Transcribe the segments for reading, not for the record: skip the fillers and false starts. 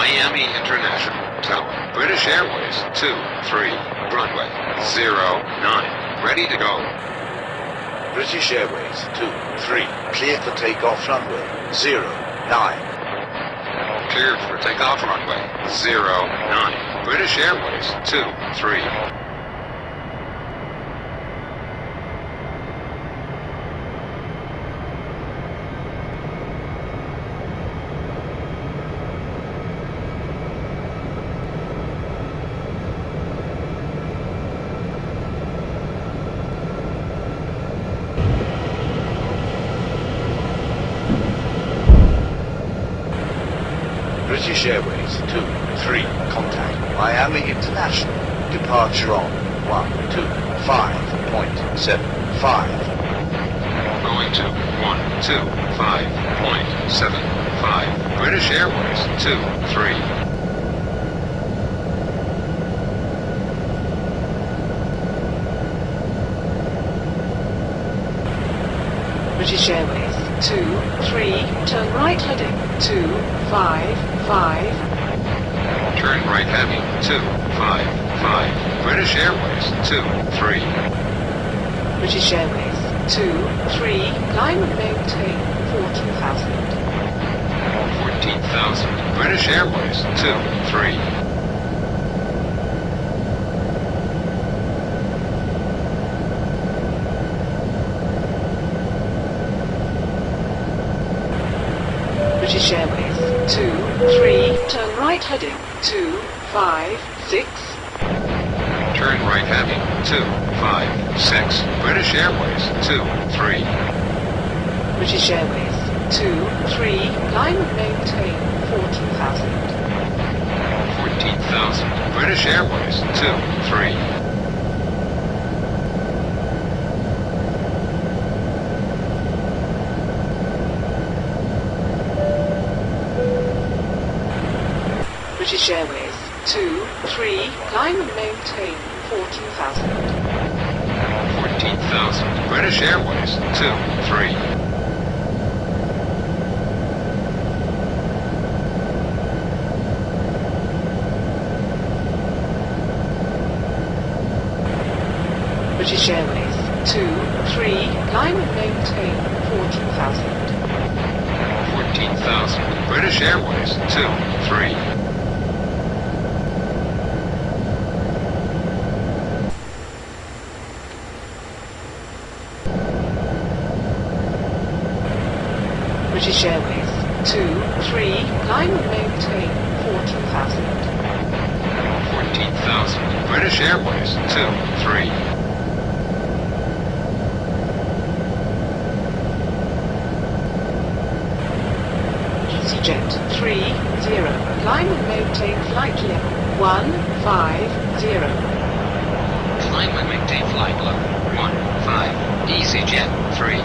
Miami International. Tower. British Airways 23, runway 09, ready to go. British Airways 23, cleared for takeoff runway 09. Cleared for takeoff runway 09. British Airways 23. British Airways 23, contact Miami International, departure on 125.75. Going to 125.75. British Airways 23. British Airways 23, turn right heading 255. Turn right heading 255. British Airways 23. British Airways 23, climb and maintain 14,000. 14,000. British Airways 23. British Airways 23, turn right heading 256. Turn right heading 256. British Airways 23. British Airways 23, climb and maintain 14,000. 14,000. British Airways 23. British Airways 23, climb and maintain 14,000. 14,000. British Airways 23. British Airways 23, climb and maintain 14,000. 14,000. British Airways 23. British Airways 23, climb and maintain 14,000. 14,000. British Airways 23. EasyJet 30, climb and maintain flight level 150. Climb and maintain flight level 15. EasyJet 30.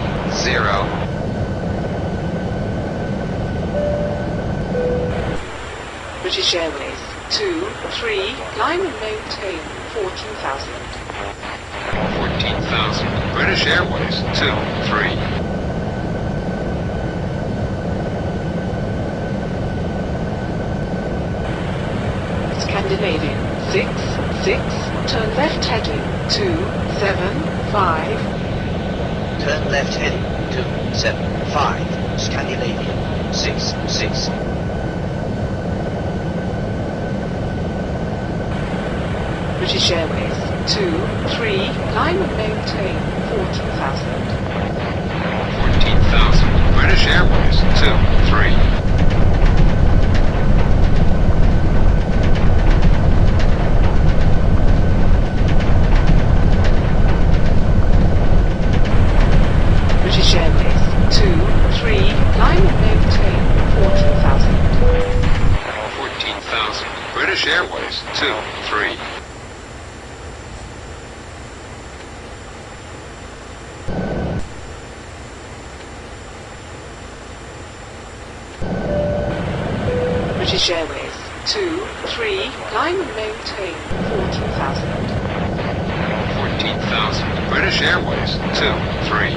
British Airways 23, climb and maintain 14,000. 14,000. British Airways 23. Scandinavian 66, turn left heading 275. Turn left heading 275, Scandinavian 66. British Airways 23, climb and maintain 14,000. 14,000. British Airways 23. British Airways 23, climb and maintain 14,000. 14,000. British Airways 23. British Airways 23, climb and maintain 14,000. 14,000. British Airways 23.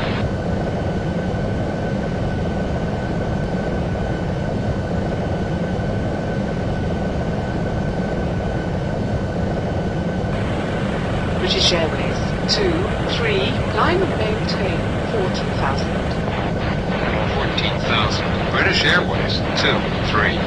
British Airways 23, climb and maintain 14,000. 14,000. British Airways 23.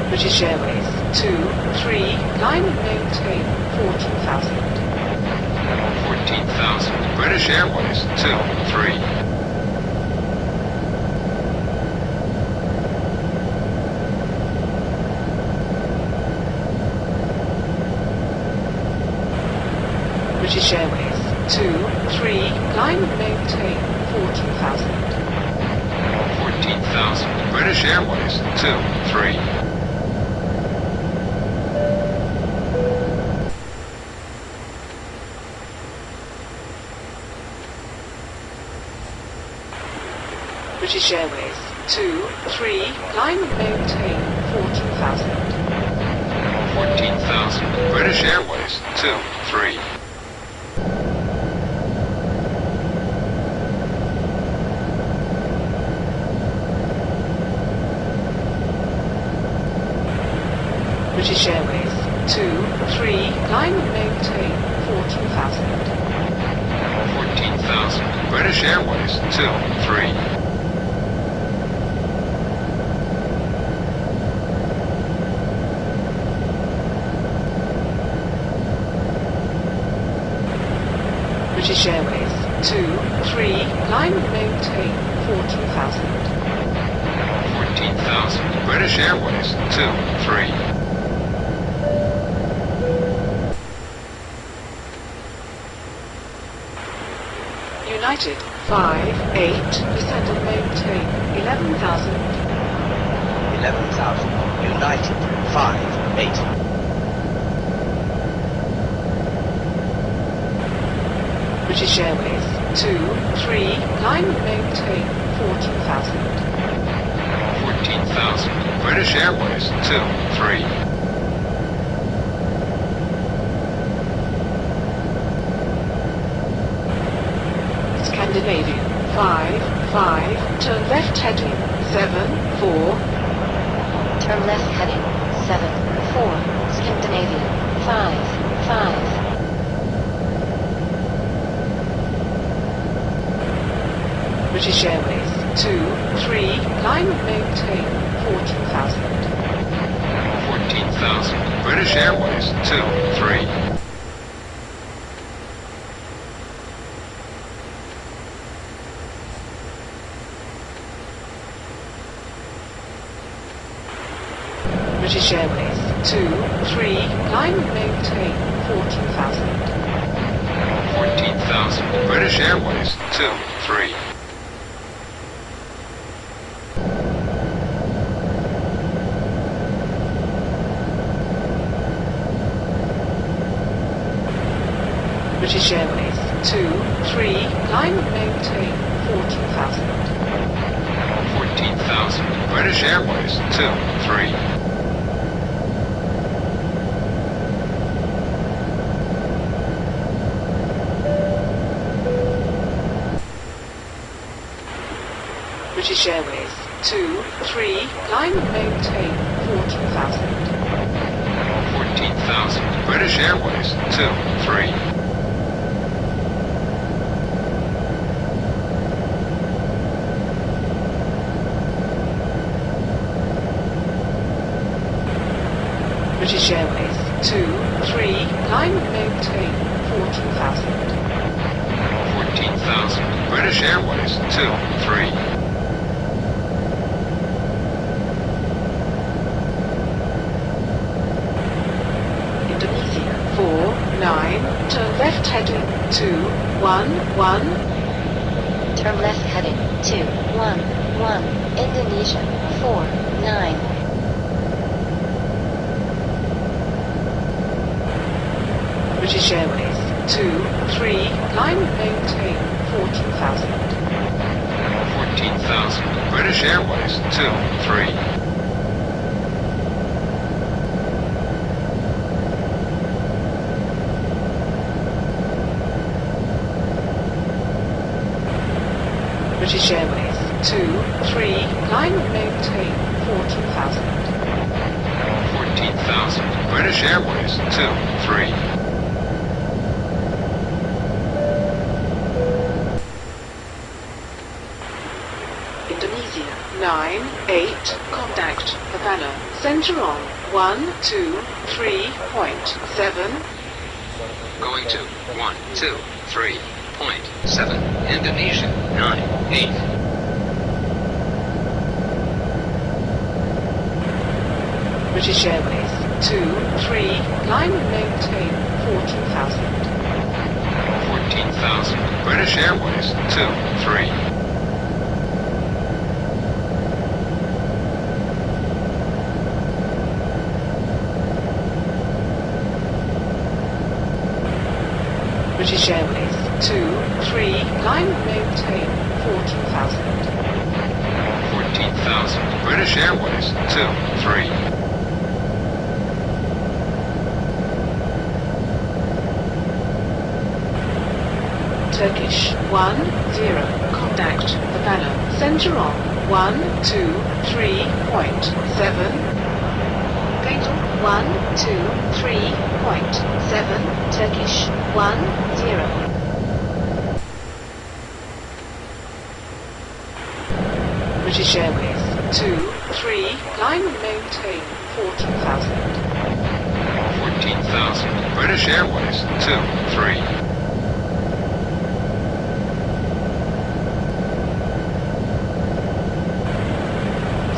British Airways 23, climb and maintain 14,000. 14,000. British Airways 23. British Airways 23, climb and maintain 14,000. 14,000. British Airways 23. British Airways 23, climb and maintain 14,000. 14,000. British Airways 23. British Airways 23, climb and maintain 14,000. 14,000. British Airways 23. British Airways 23, climb and maintain 14,000. 14,000. British Airways 23. United 5-8, descend and maintain 11,000. 11,000. United 5-8. British Airways 23, climb and maintain 14,000. 14,000. British Airways 23. Scandinavian 5-5, turn left heading 7-4. Turn left heading 7-4. Scandinavian 5-5. British Airways 23, climb and maintain 14,000. 14,000. British Airways 23. British Airways 23, climb and maintain 14,000. 14,000. British Airways 23. British Airways 23, climb and maintain 14,000. 14,000. British Airways 23. British Airways 23, climb and maintain 14,000. 14,000. British Airways 23. British Airways 23, climb and maintain 14,000. 14,000. British Airways 23. Indonesia 4-9, turn left heading 2-1-1. Turn left heading 2-1-1. Indonesia 4-9. British Airways 23, climb and maintain 14,000. 14,000. British Airways 23. British Airways 23, climb and maintain 14,000. 14,000. British Airways 23. Indonesia 98, contact Havana, center on 123.7. Going to 123.7. Indonesia 98. British Airways 23, climb and maintain 14,000. 14,000. British Airways 23. British Airways 23, climb and maintain 14,000. 14,000. British Airways 23. Turkish 10, contact Havana, center on 123.7. Going to 123.7, Turkish 10. British Airways 23, climb and maintain 14,000. 14,000. British Airways 23.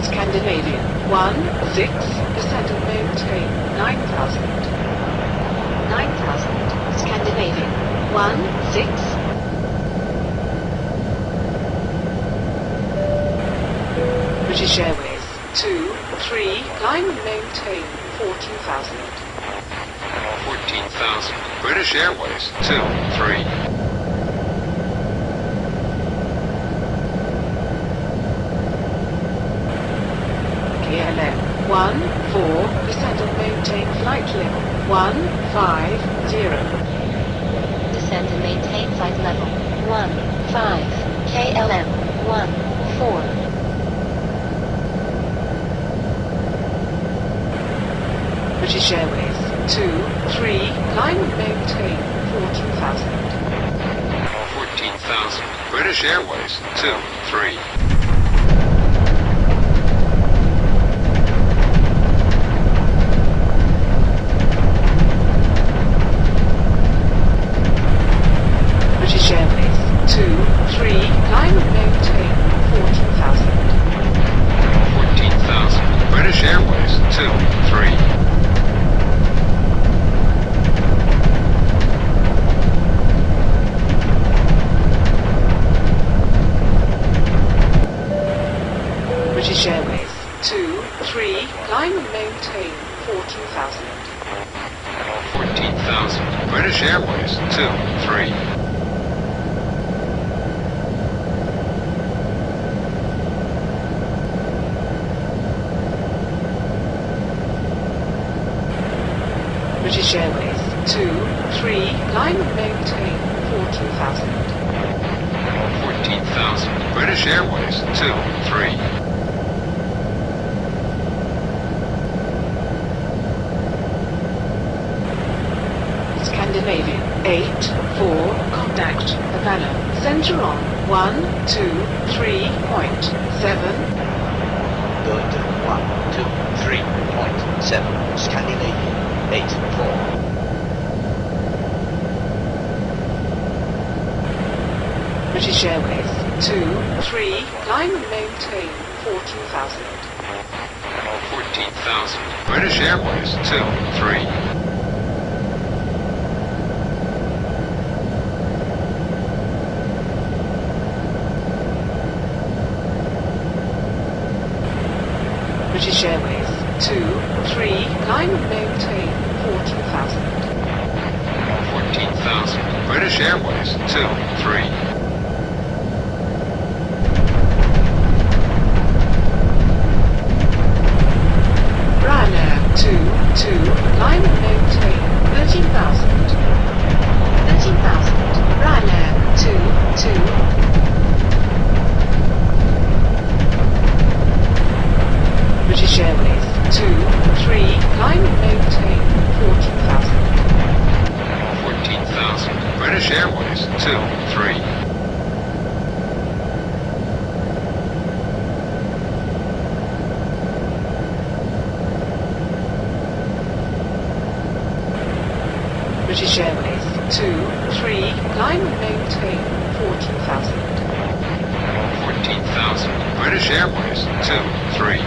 Scandinavian 16, descend and maintain 9,000. 9,000. Scandinavian 16. British Airways 23, climb and maintain 14,000. 14,000. British Airways 23. KLM 14, descend and maintain flight level 150. Descend and maintain flight level 15. KLM 14. British Airways 23, climb and maintain 14,000. 14,000. British Airways 23. British Airways 23, climb and maintain 14,000. 14,000. British Airways 23. British Airways 23, climb and maintain 14,000. 14,000. British Airways 23. British Airways 23, climb and maintain 14,000. 14,000. British Airways 23. Scandinavian 84, contact Havana, center on 123.7. Going to 123.7. Scandinavian 84. British Airways 23, climb and maintain 14,000. 14,000. British Airways 23. British Airways 23, climb and maintain 14,000. 14,000. British Airways 23. Ryanair 22, climb and maintain 13,000. 13,000. Ryanair 22. British Airways 23. British Airways 23, climb and maintain 14,000. 14,000. British Airways 23.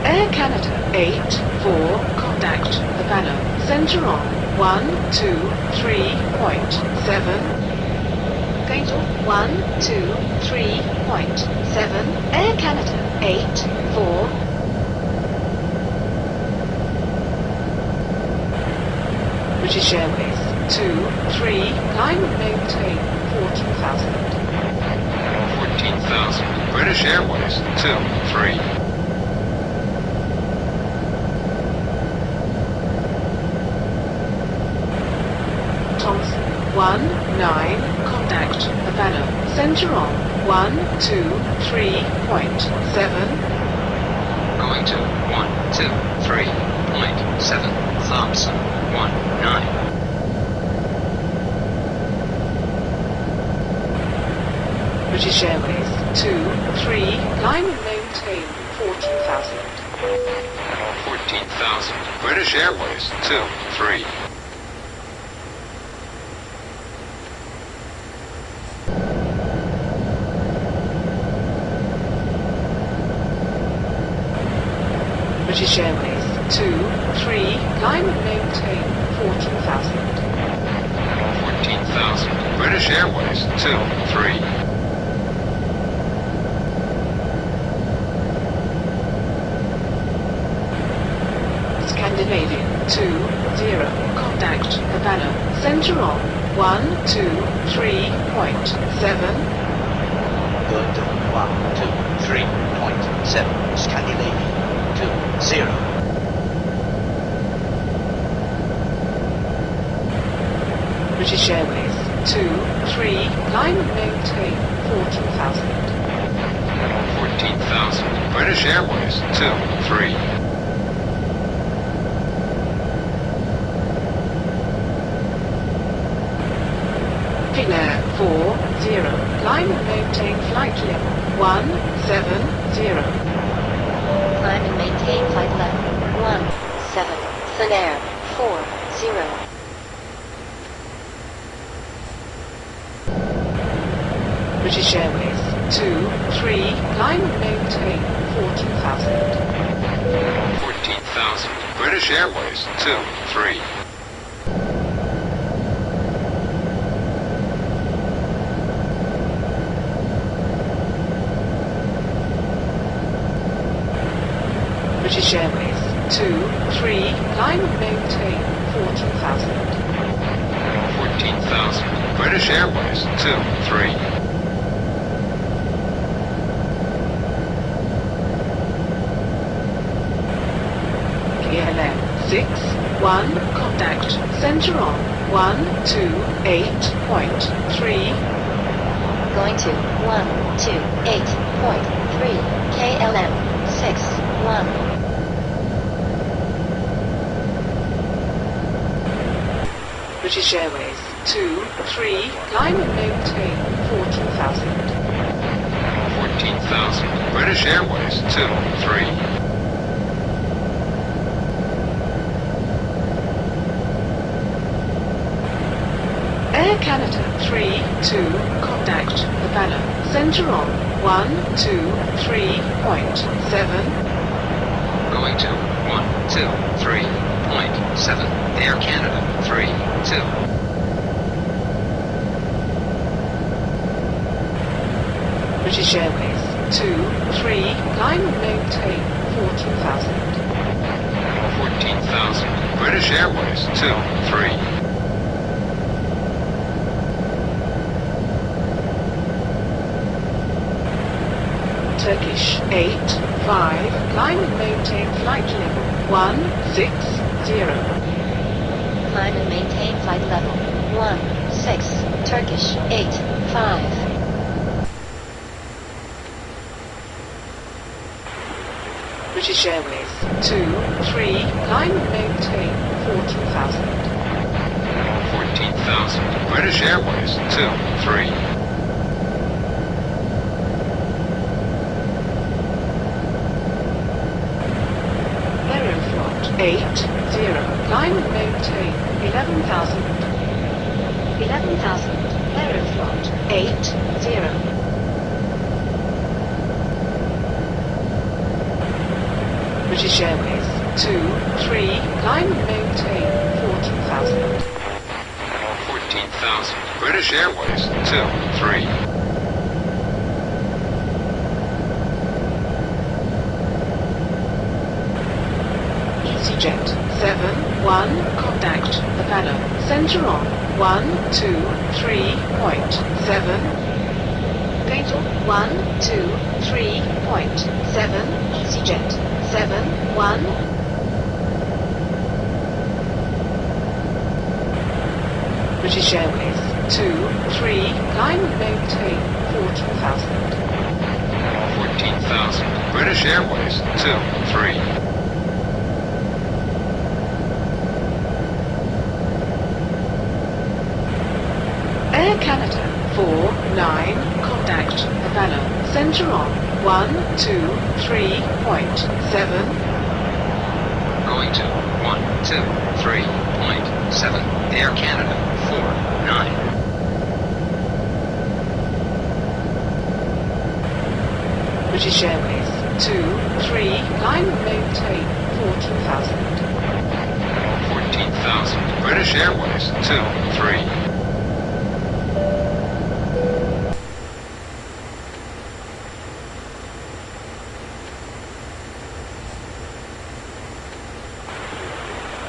Air Canada 84, contact Havana, center on 123.7. Going to 123.7. Air Canada 84. British Airways 23, climb and maintain 14,000. 14,000. British Airways 23. Thompson 19, contact Havana, center on 123.7. Going to 123.7. Thompson 19. British Airways 23, climb and maintain 14,000. 14,000. British Airways 23. British Airways 23, climb and maintain 14,000. 14,000. British Airways 23. Scandinavian 20, contact Havana, center on 123.7. Going to 123.7. Scandinavian 20. British Airways 23, climb and maintain 14,000. 14,000. British Airways 23. Finnair 40, climb and maintain flight level 170. Climb and maintain flight level 17. Finnair 40. British Airways 23, climb and maintain 14,000. 14,000. British Airways 23. British Airways 23, climb and maintain 14,000. 14,000. British Airways 23. KLM 61, contact center on 128.3. Going to 128.3. KLM 61. British Airways 23, climb and maintain 14,000. 14,000. British Airways 23. Air Canada 32, contact Havana, center on 123.7. Going to 123.7. Air Canada 32. British Airways 23, climb and maintain 14,000. 14,000. British Airways 23. Turkish 85, climb and maintain flight level 160. Climb and maintain flight level 16. Turkish 85. British Airways 23, climb and maintain 14,000. 14,000. British Airways 23. Aeroflot 80, climb and maintain 11,000. 11,000. Aeroflot 80. British Airways 23, climb and maintain 14,000. 14,000. British Airways 23. EasyJet 71, contact Havana, center on 123.7. Fatal 123.7, EasyJet 71. British Airways 23, climb and maintain 14,000. 14,000. British Airways 23. Air Canada 49, contact Havana, center on 123.7. Going to 123.7. Air Canada 49. British Airways 23, climb and maintain 14,000. 14,000. British Airways 23.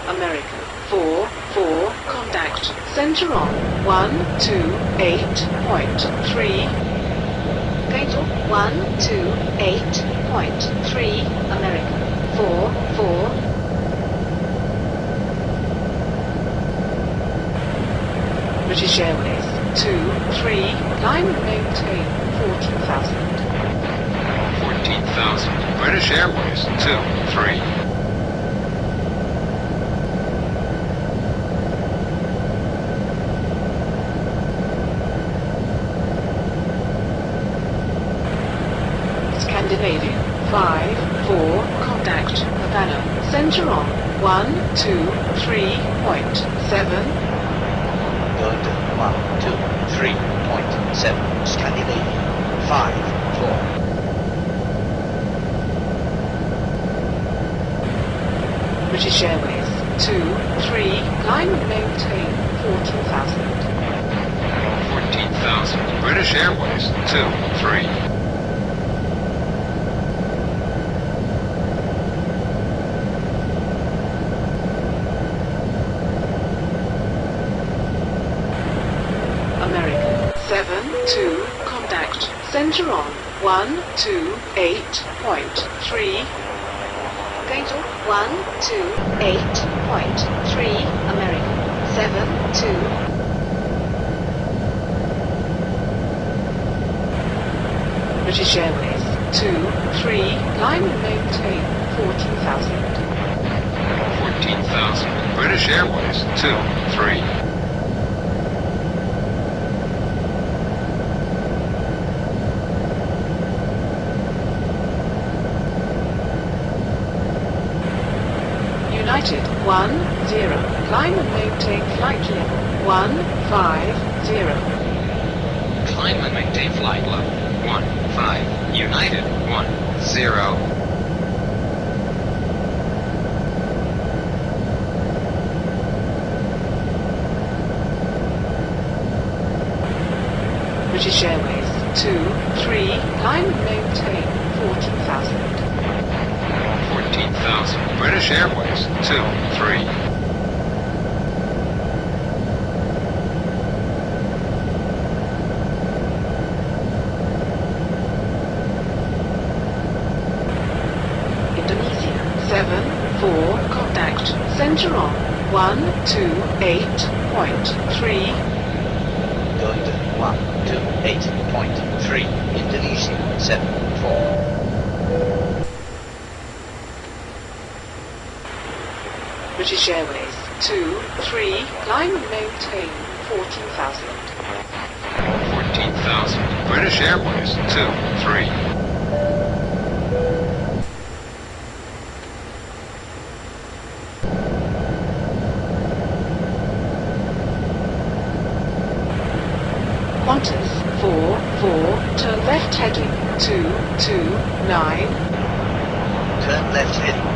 America 44, contact center on 128.3. Fatal 128.3, America 44. British Airways 23, climb and maintain 14,000. 14,000. British Airways 23. Scandinavian 5-4, contact Havana, center on 123.7. Good 123.7. Scandinavian 5-4. British Airways 23, climb and maintain 14,000. 14,000. British Airways 23. American 7-2, contact center on 128.3. Fatal 128.3, American 7-2. British Airways 23, climb and maintain 14,000. 14,000. British Airways 23. United 10, climb and maintain flight level 150. Climb and maintain flight level 15. United 10. British Airways 23, climb and maintain 14,000. 14,000. British Airways 23. Indonesia 7-4, contact center on 128.3. Going to 128.3. Indonesia 7-4. British Airways 2, 3, climb and maintain 14,000. 14,000. British Airways 2, 3. Qantas 4, 4, turn left heading 2, 2, 9. Turn left heading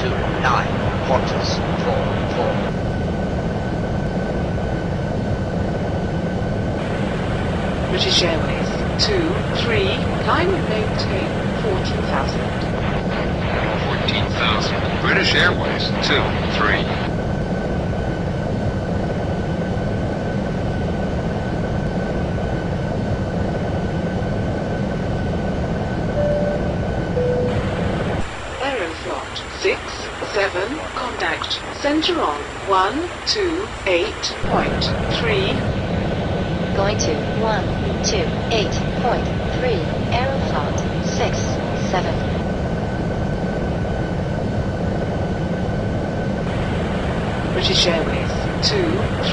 229. Qantas 4, 4. British Airways 2, 3, climb and maintain 14,000. 14,000. British Airways 2, 3. Aeroflot 6, 7, contact center on 1, 2, 8.3. Going to 128.3, Aeroflot 6, 7. British Airways 2,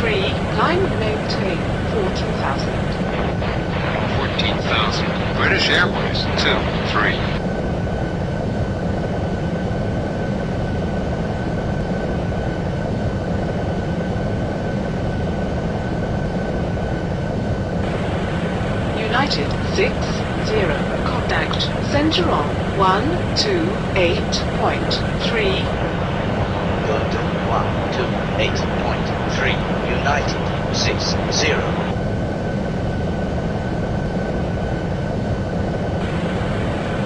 3, climb and maintain 14,000. 14,000. British Airways 2, 3. United 6, 0, contact center on 1, 2, 8.3. Going to 128.3. United 6, 0.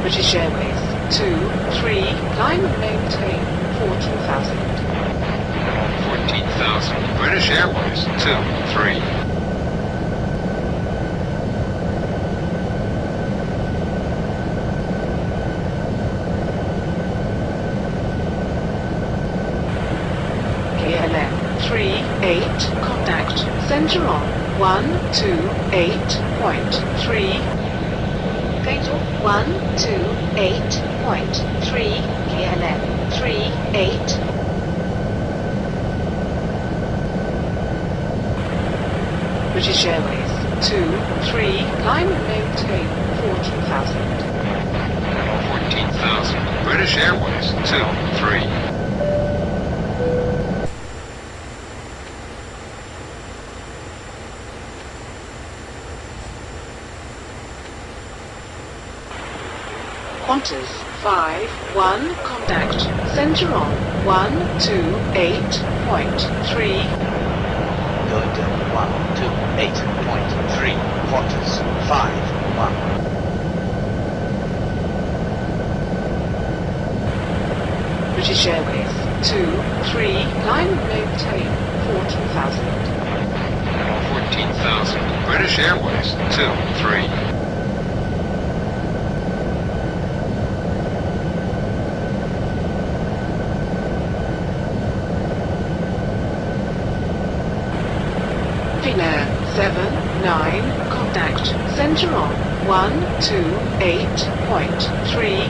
British Airways 2, 3, climb and maintain 14,000. 14,000. British Airways 2, 3. KLM 3, 8, contact center on 1, 2, 8.3. Going to 1, 2, 8.3, KLM 3, 8. British Airways 2, 3, climb and maintain 14,000. 14,000. British Airways 2, 3. Qantas 5, 1, contact center on 1, 2, 8.3. Going to 128.3. Qantas 5, 1. British Airways 2, 3, climb and maintain 14,000. 14,000. British Airways 2, 3. Finnair 7, 9, contact center on 1, 2, 8.3.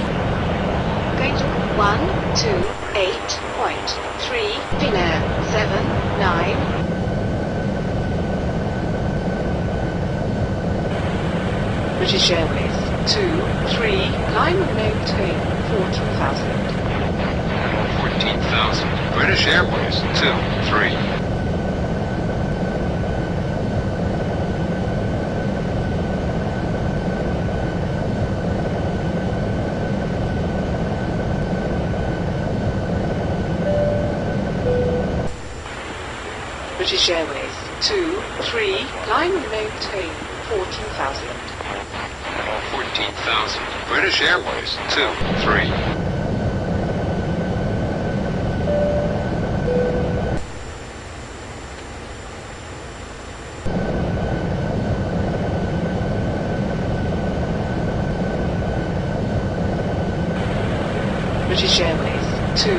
Going to 1, 2, 8.3, Finnair 7, 9. British Airways 2, 3, climb and maintain 14,000. 14,000. British Airways 2, 3. British Airways 2, 3, climb and maintain 14,000. 14,000. British Airways 2, 3. British Airways 2,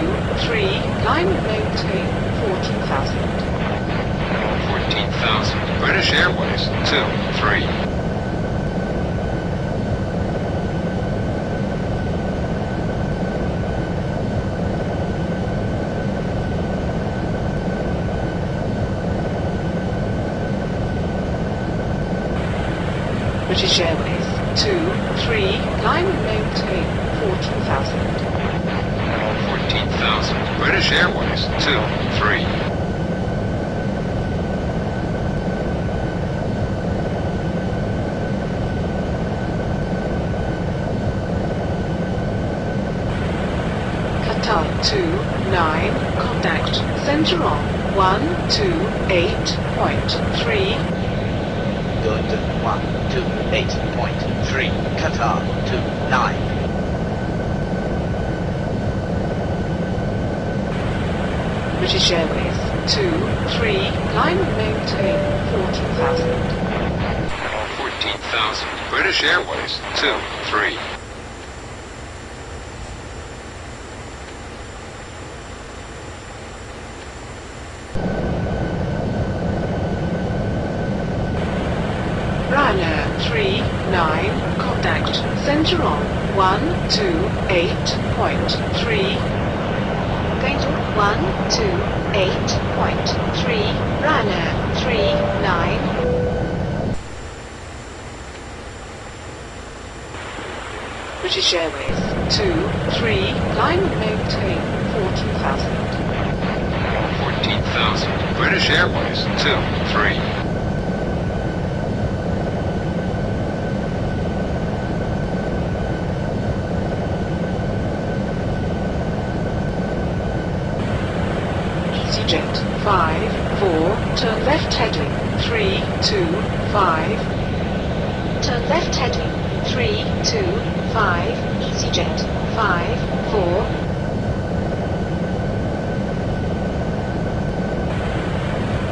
3, climb and maintain 14,000. 14,000. British Airways 2, 3. British Airways 2-3, climb and maintain 14,000. 14,000. British Airways 2-3. Qatar 2-9, contact center on 128.3. Good 128.3. Qatar 29. British Airways 2-3, climb and maintain 14,000. 14,000. British Airways 2-3. Ryanair 3-9, contact center on 128.3. Going to 128.3, Ryanair 3-9. British Airways 2-3, climb and maintain 14,000. 14,000. British Airways 2-3. EasyJet 5-4, turn left heading 325. Turn left heading 325, EasyJet 5-4.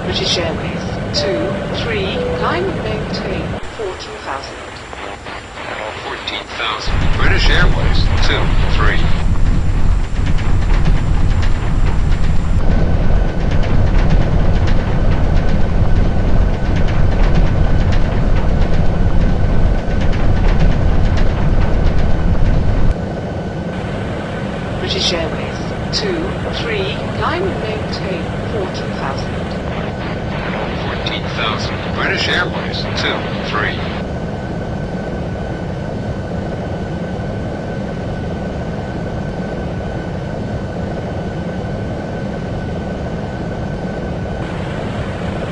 British Airways 2-3, climb and maintain 14,000. 14,000. British Airways 2-3. British Airways 2-3, climb and maintain 14,000. 14,000. British Airways 2-3.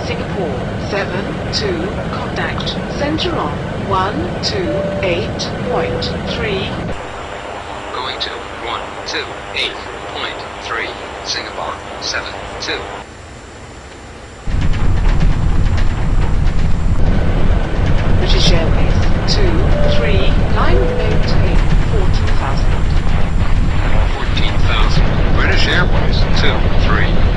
Singapore 7-2, contact center on 128.3. Going to 128.3. Singapore 7-2. British Airways 2-3, climb and maintain 14,000. 14,000. British Airways 2-3.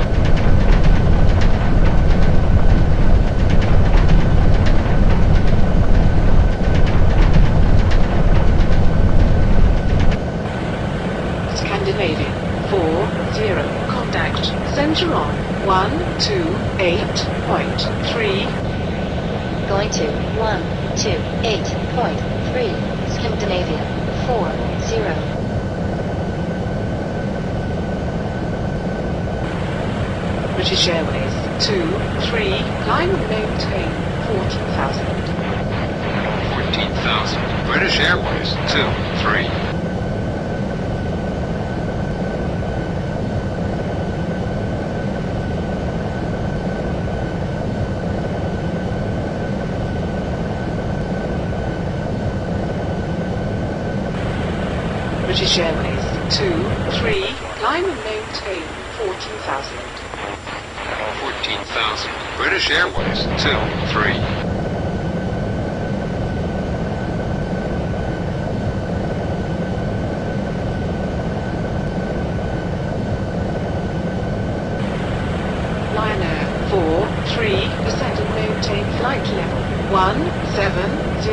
Scandinavian 4-0, contact center on 128.3. Going to 128.3. Scandinavia 40. British Airways 2-3, climb and maintain 14,000. 14,000. British Airways 2-3. British Airways 2-3, climb and maintain 14,000. 14,000. British Airways 2-3. Ryanair 4-3, descend and maintain flight level 170.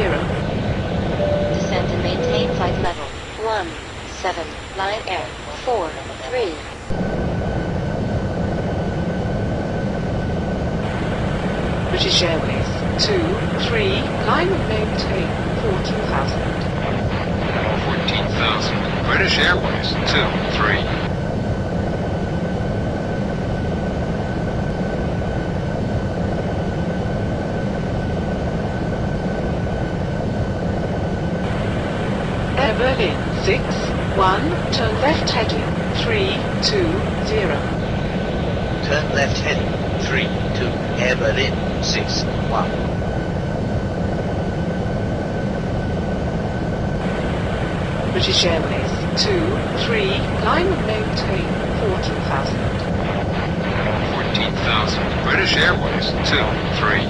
Descend and maintain flight level 17. Lion Air 43. British Airways 2-3, climb and maintain 14,000. 14,000. British Airways 2-3. turn left heading 320. Turn left heading 32, Air Berlin 61. British Airways 23, climb and maintain 14,000. 14,000. British Airways 23.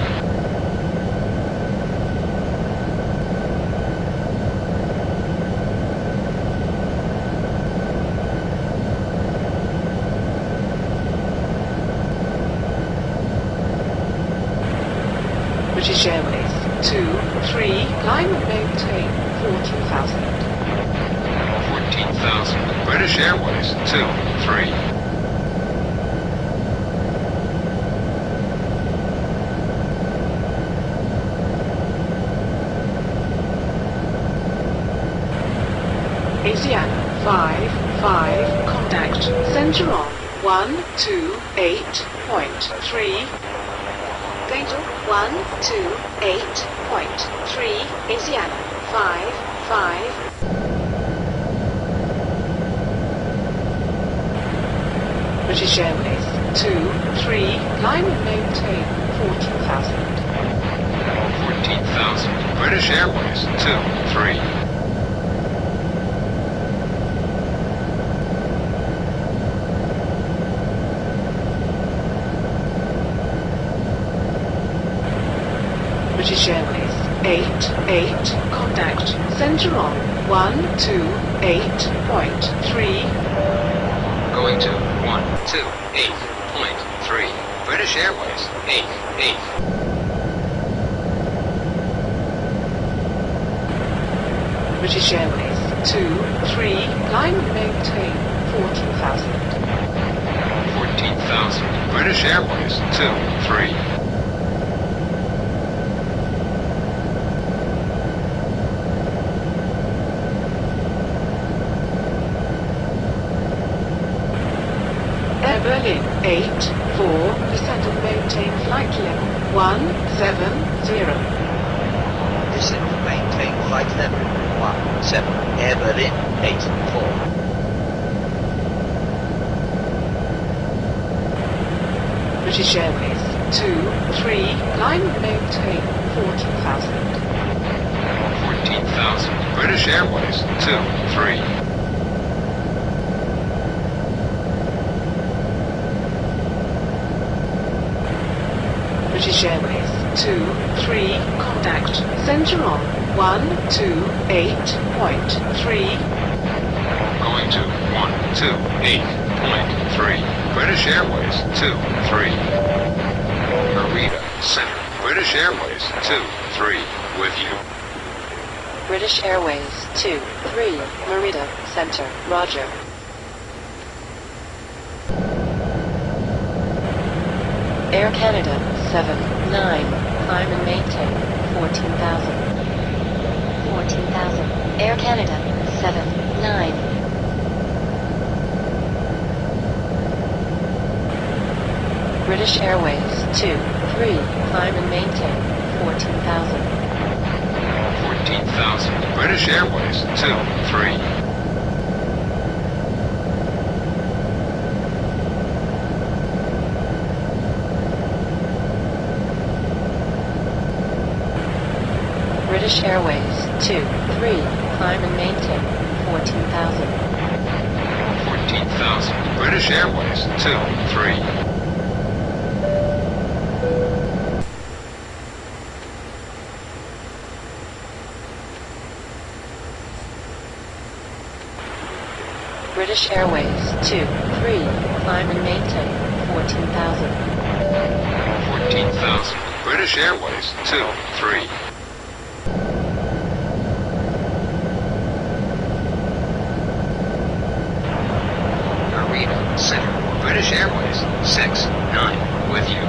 British Airways 23, climb and maintain 14,000. 14,000. British Airways 23. Asiana 5, contact center on 128.3. Going to 128.3, Asiana 5. British Airways 23, climb and maintain 14,000. 14,000. British Airways 23. British Airways 8, contact center on 128.3. Going to 128.3. British Airways 8. British Airways 23, climb and maintain 14,000. 14,000. British Airways 23. Air Berlin 8-4, descend and maintain flight level 170. Descend and maintain flight level 17, Air Berlin 84. British Airways 23, climb and maintain 14,000. 14,000. British Airways 23. British Airways 23, contact center on 128.3. Going to 128.3. British Airways 23. Narita Center. British Airways 23. With you. British Airways 23, Narita Center, Roger. Air Canada 79, climb and maintain 14,000. 14,000. Air Canada 79. British Airways 23, climb and maintain 14,000. 14,000. British Airways 23. British Airways 23, climb and maintain 14,000. 14,000. British Airways 23. British Airways 23, climb and maintain 14,000. 14,000. British Airways 23. Narita Center. British Airways 69. With you.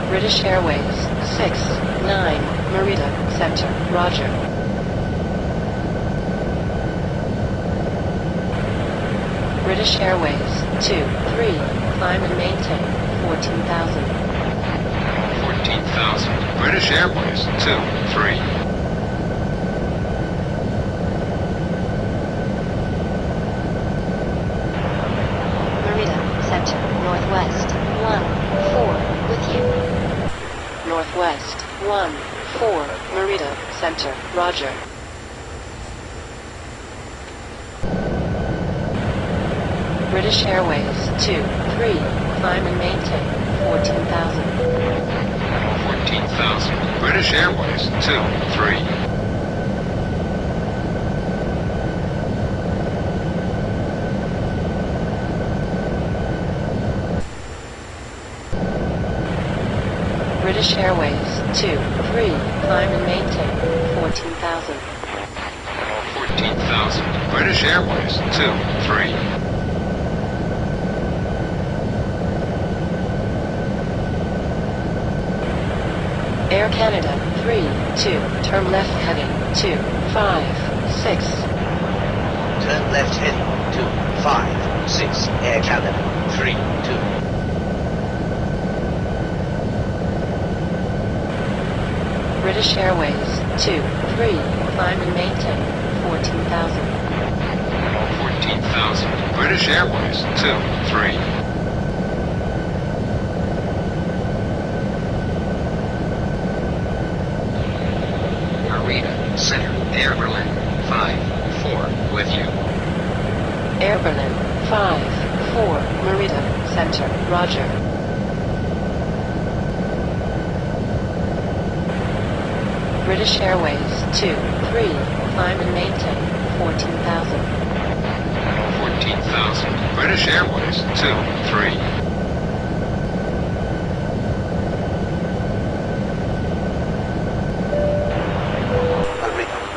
British Airways 69, Narita Center, Roger. British Airways 23, climb and maintain 14,000. 14,000. British Airways 23. Northwest 14 with you. Northwest 14 Merida Center. Roger. British Airways 23. Climb and maintain 14,000. 14,000. British Airways 23. British Airways 23. Climb and maintain 14,000. 14,000. British Airways 23. Air Canada 32. Turn left heading 256. Turn left heading 256. Air Canada 32. British Airways 23. Climb and maintain 14,000. 14,000. British Airways 23. Narita Center, Air Berlin 5-4 with you. Air Berlin 5-4 Merida Center. Roger. British Airways 23. Climb and maintain 14,000. 14,000. British Airways 23.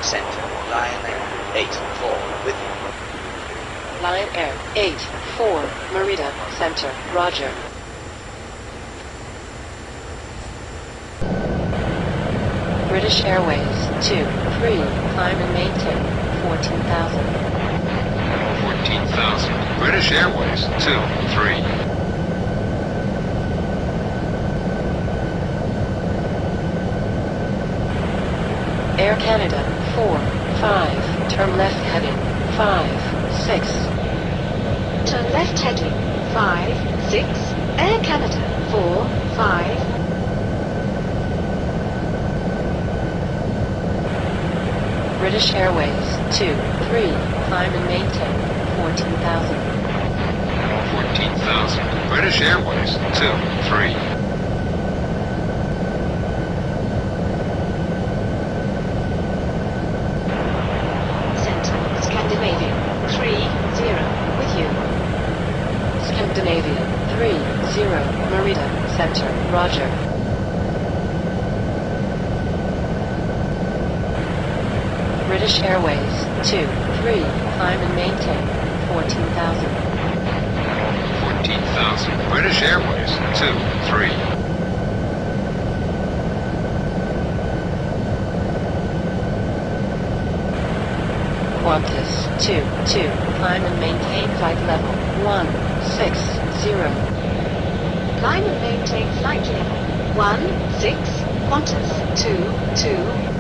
Center, Lion Air 8-4 with you. Lion Air 8-4 Merida Center. Roger. British Airways 23. Climb and maintain 14,000. 14,000. British Airways 23. Air Canada 4-5. Turn left heading 5-6. Turn left heading 5-6. Air Canada 4-5. British Airways 23. Climb and maintain 14,000. 14,000. British Airways 23. Scandinavia 30 with you. Scandinavia 30 Merida Center. Roger. British Airways 23. Climb and maintain 14,000. 14,000. British Airways 23. Qantas 22. Climb and maintain flight level 160. Climb and maintain flight level 16. Qantas 22.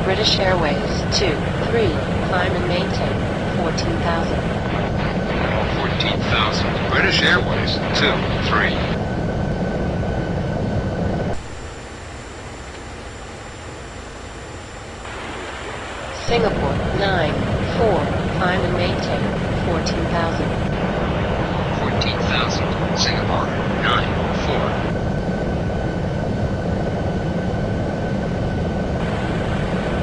British Airways 23. Climb and maintain 14,000. 14,000. British Airways 23. Singapore 9-4. Climb and maintain 14,000. 14,000. Singapore 9-4.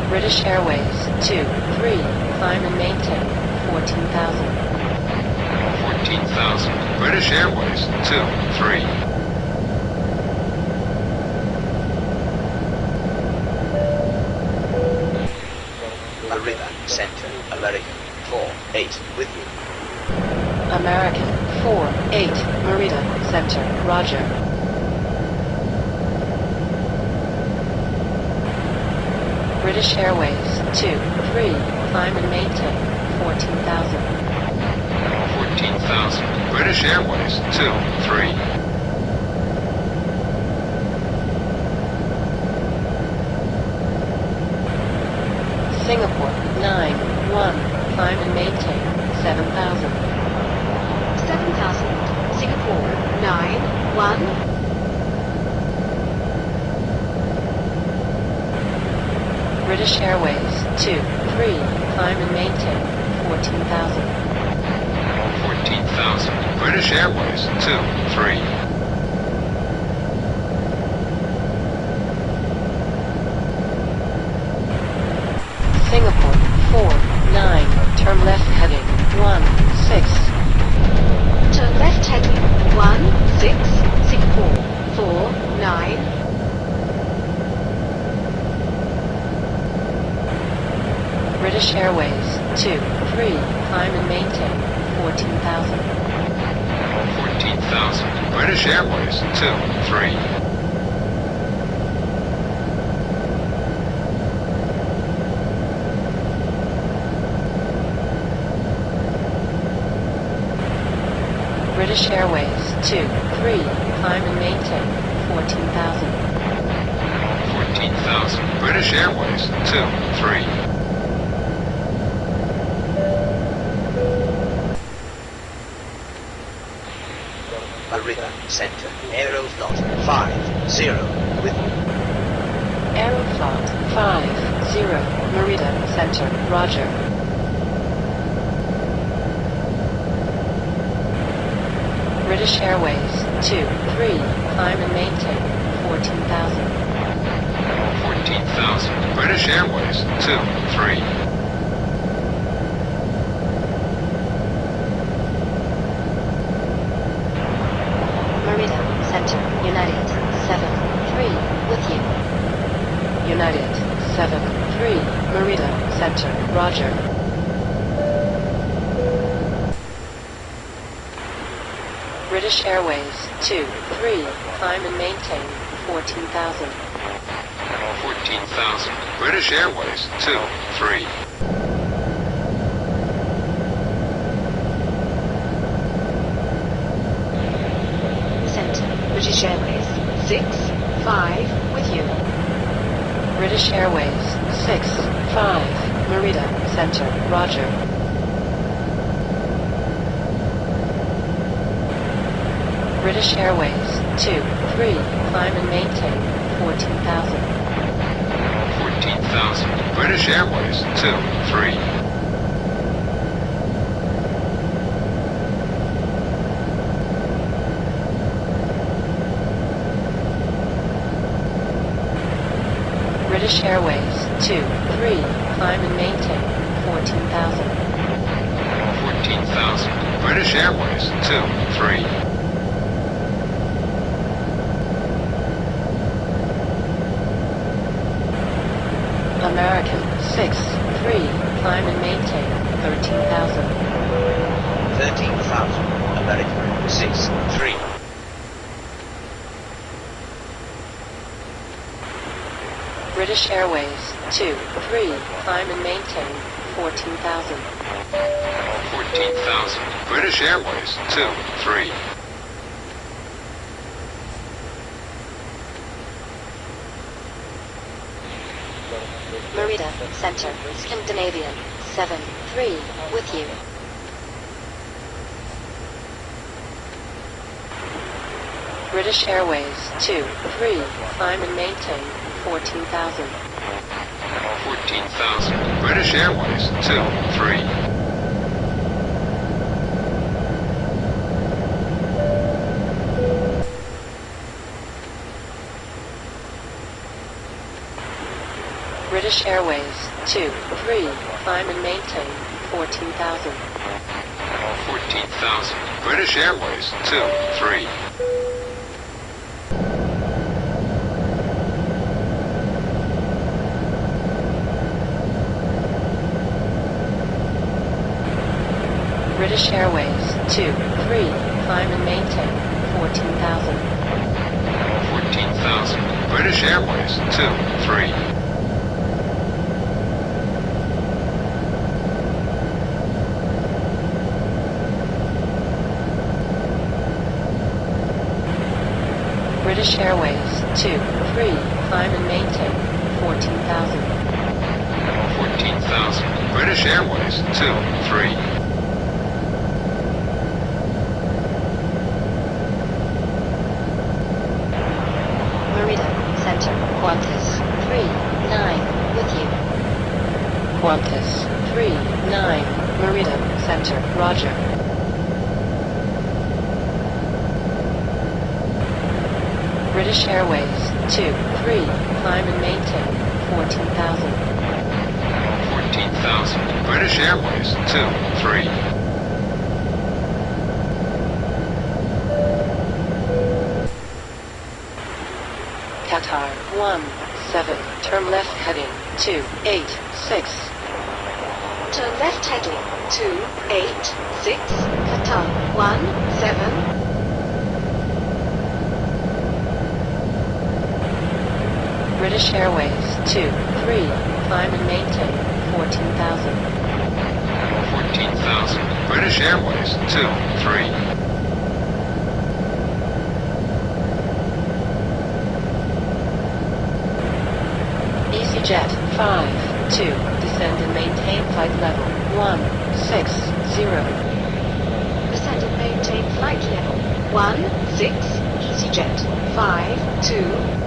British Airways 23. Climb and maintain 14,000. 14,000. British Airways 23. River Center, American 4-8 with you. American 4-8 Merida Center. Roger. British Airways 23. Climb and maintain 14,000. 14,000. British Airways 23. Singapore 9 1. Climb and maintain 7,000. 7,000. Singapore. 9-1. British Airways 2. 3. Climb and maintain 14,000. 14,000. British Airways 2, 3. Singapore 4. 9. Turn left heading 16. Turn left heading 16. Singapore. 4-9. British Airways 2. 3. Climb and maintain 14,000. 14,000. British Airways 2, 3. British Airways 2. 3. Climb and maintain 14,000. 14,000. British Airways 2, 3. Merida Center. Aeroflot 50 with Aeroflot 50. Merida Center. Roger. British Airways 2. 3. Climb and maintain 14,000. 14,000. British Airways 2, 3. Merida Center. United 7-3 with you. United 7-3 Merida Center. Roger. British Airways 2. 3. Climb and maintain 14,000. 14,000. British Airways 2, 3. British Airways 6-5 with you. British Airways 6-5 Merida Center. Roger. British Airways 2. 3. Climb and maintain 14,000. 14,000. British Airways 2, 3. British Airways 2. 3. Climb and maintain 14,000. 14,000. British Airways 2, 3. American 6. 3. Climb and maintain 13,000. 13,000. American 6-3. British Airways 2. 3. Climb and maintain 14,000. 14,000. British Airways 2, 3. Merida Center. Scandinavian 7-3 with you. British Airways 2. 3. Climb and maintain 14,000. 14,000. British Airways 2, 3. British Airways 2. 3. Climb and maintain 14,000. 14,000. British Airways 2, 3. British Airways 2. 3. Climb and maintain 14,000. 14,000. British Airways 2, 3. British Airways 2. 3. Climb and maintain 14,000. 14,000. British British Airways 23. Merida, Center, Qantas, 39, with you. Qantas 39, Merida Center, Roger. British Airways 23, climb and maintain 14,000. 14,000. British Airways 23. Qatar 17, turn left heading 286. Turn left heading 286, Qatar 17. British Airways 23, climb and maintain 14,000. 14,000. British Airways 23. EasyJet 52, descend and maintain flight level 160. Descend and maintain flight level 16, EasyJet 52.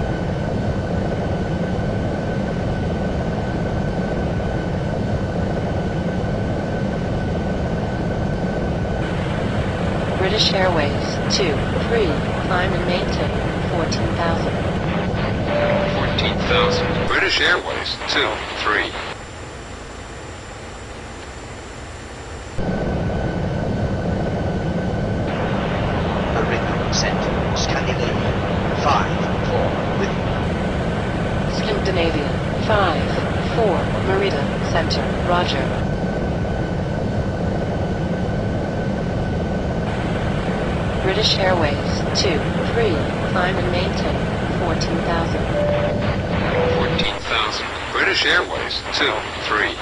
British Airways 23, climb and maintain 14,000. 14,000. British Airways 23. Merida, Center, Scandinavia, 5-4, with you. Scandinavia 5-4, Merida Center, Roger. British Airways 23, climb and maintain 14,000. 14,000. British Airways 23.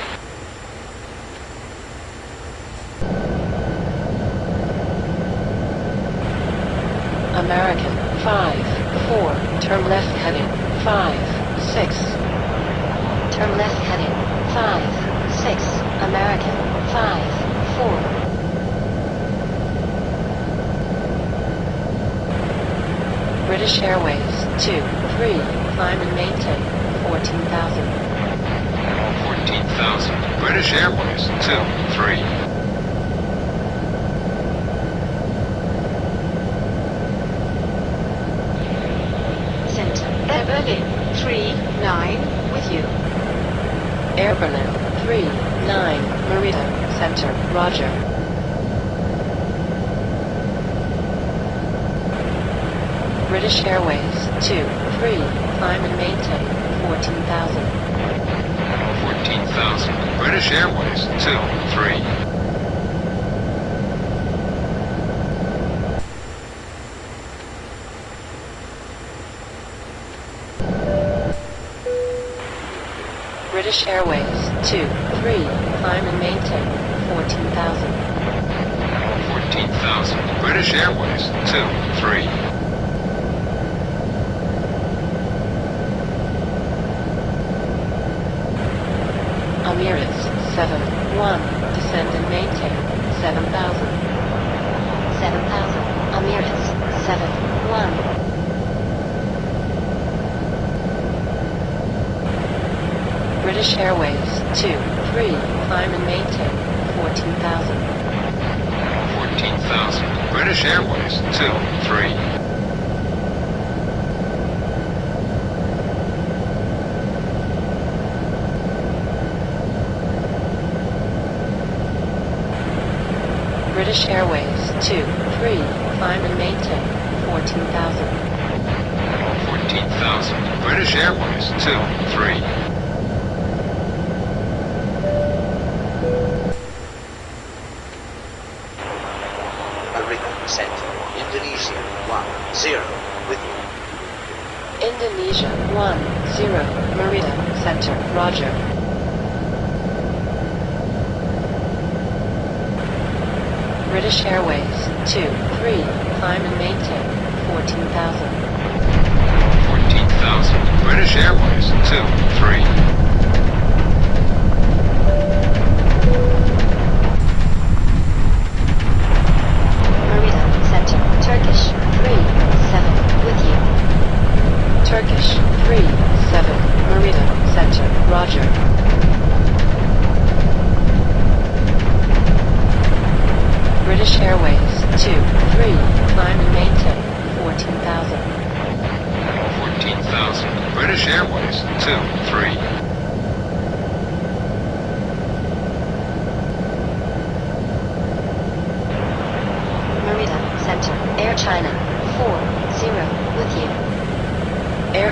American 5-4, turn left heading 5-6. Turn left heading 5-6, American, 5-4. British Airways 23, climb and maintain 14,000. 14,000. British Airways 23. Center, Air Berlin 39, with you. Air Berlin 39, Merida Center, Roger. British Airways 23, climb and maintain 14,000. 14,000. British Airways 23. British Airways 23, climb and maintain 14,000. 14,000. British Airways 23. Emirates 7-1, descend and maintain 7,000. 7,000, Emirates, 7-1. British Airways 23, climb and maintain 14,000. 14,000. British Airways 23. British Airways 23, climb and maintain 14,000. 14,000. British Airways 23. Merida, Center, Indonesia, 10, with you. Indonesia 10, Merida Center, Roger. British Airways 23, climb and maintain 14,000. 14,000. British Airways 23.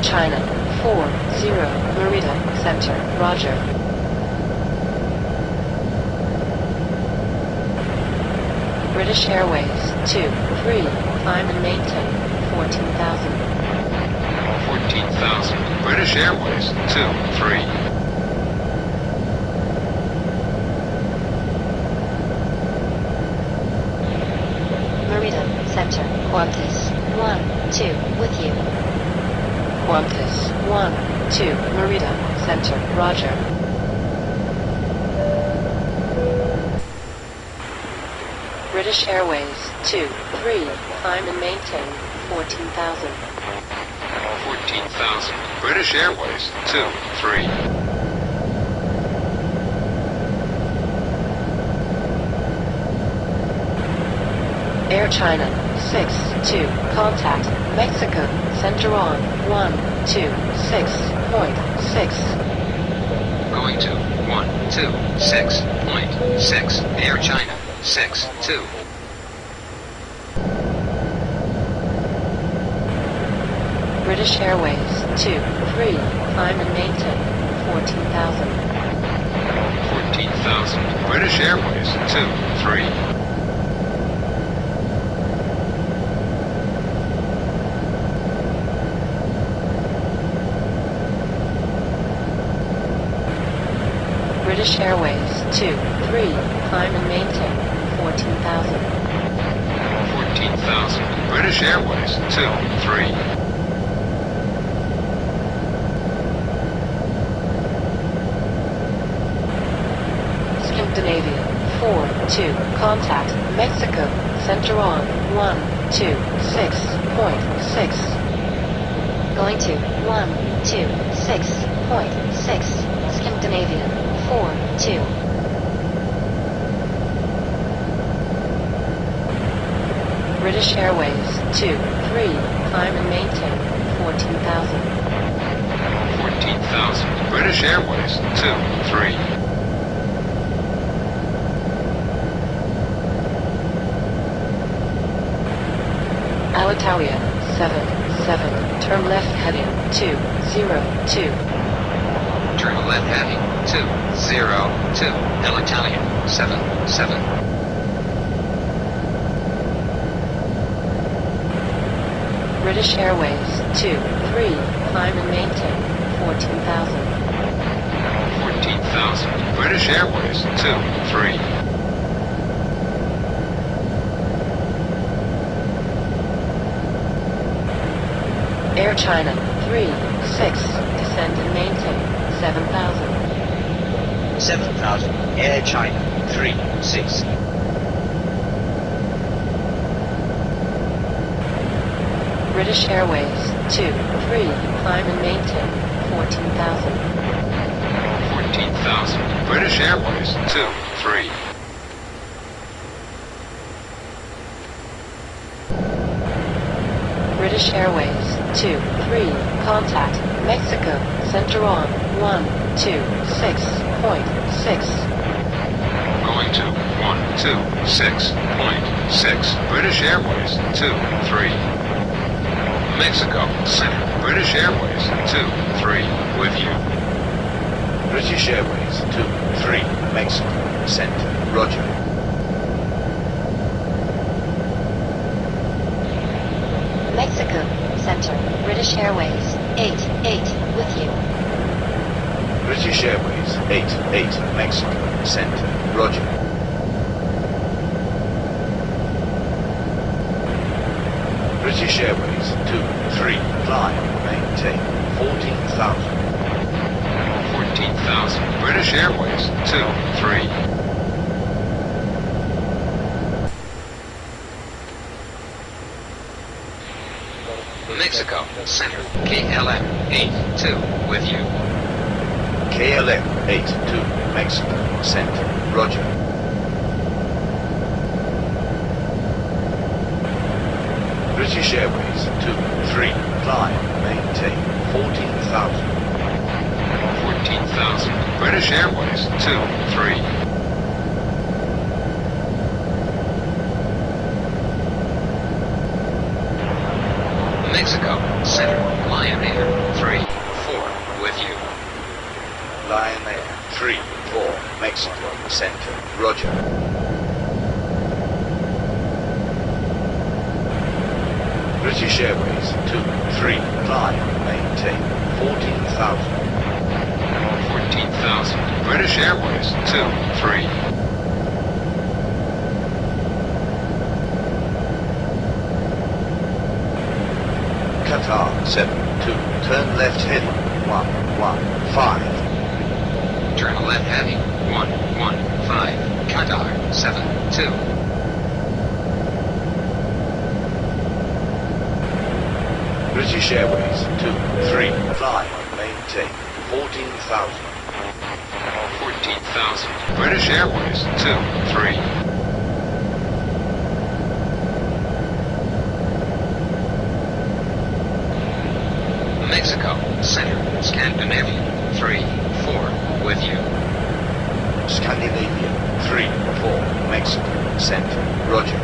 China 40 Merida Center, roger. British Airways 23, climb and maintain 14,000. 14,000. British Airways 23. Merida Center, Qantas 1-2 with you. Qantas 1-2 Merida Center, roger. British Airways 23, climb and maintain 14,000. 14,000. British Airways 23. Air China 6-2, contact Mexico Center on 126.6. Going to 126.6. Air China 6-2. British Airways 23, climb and maintain 14,000. 14,000. British Airways 23. British Airways 23, climb and maintain 14,000. 14,000. British Airways 23. Scandinavia 4-2, contact Mexico Center on 126.6. Going to 126.6. Scandinavia 4-2. British Airways 23, climb and maintain 14,000. 14,000. British Airways 23. Alitalia 7-7, turn left heading 202. Turn left heading 202. Alitalia 7-7. British Airways 23, climb and maintain 14,000. 14,000. British Airways 23. Air China 3-6, descend and maintain 7,000. 7,000. Air China 3-6. British Airways 23, climb and maintain 14,000. 14,000. British Airways 23. British Airways 23, contact Mexico Center on 126.6. Going to 126.6. British Airways 23. Mexico Center. British Airways 23. With you. British Airways 23, Mexico Center, roger. Mexico Center, British Airways 88 with you. British Airways 88, Mexico Center, roger. British Airways 23, climb, maintain 14,000. 14,000. British Airways 23. Mexico Center. KLM 82 with you. KLM 82, Mexico Center, roger. British Airways 23, climb, maintain 14,000. 14,000. British Airways 23. Mexico Center. Lion Air 3, 4, Mexico, center, roger. British Airways 2, 3, climb, maintain, 14,000. 14,000. British Airways 2, 3. Qatar 7, 2, turn left heading, 1, 1, 5. Turn left heading, 1, 1, 5. Qatar 7, 2. British Airways 2, 3, climb, maintain, 14,000. 14,000. British Airways 2, 3. Mexico, center, Scandinavian, 3, 4, with you. Scandinavia 3, 4, Mexico, center, roger.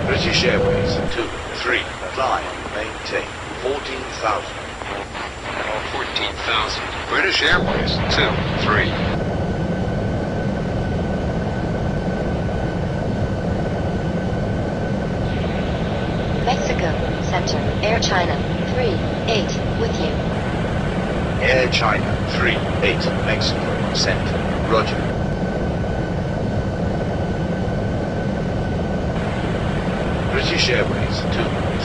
British Airways 2, 3, climb, maintain, 14,000. 14,000. British Airways 2, 3. Mexico, Center, Air China, 3-8, with you. Air China 3, 8, Mexico, center, roger. British Airways 2,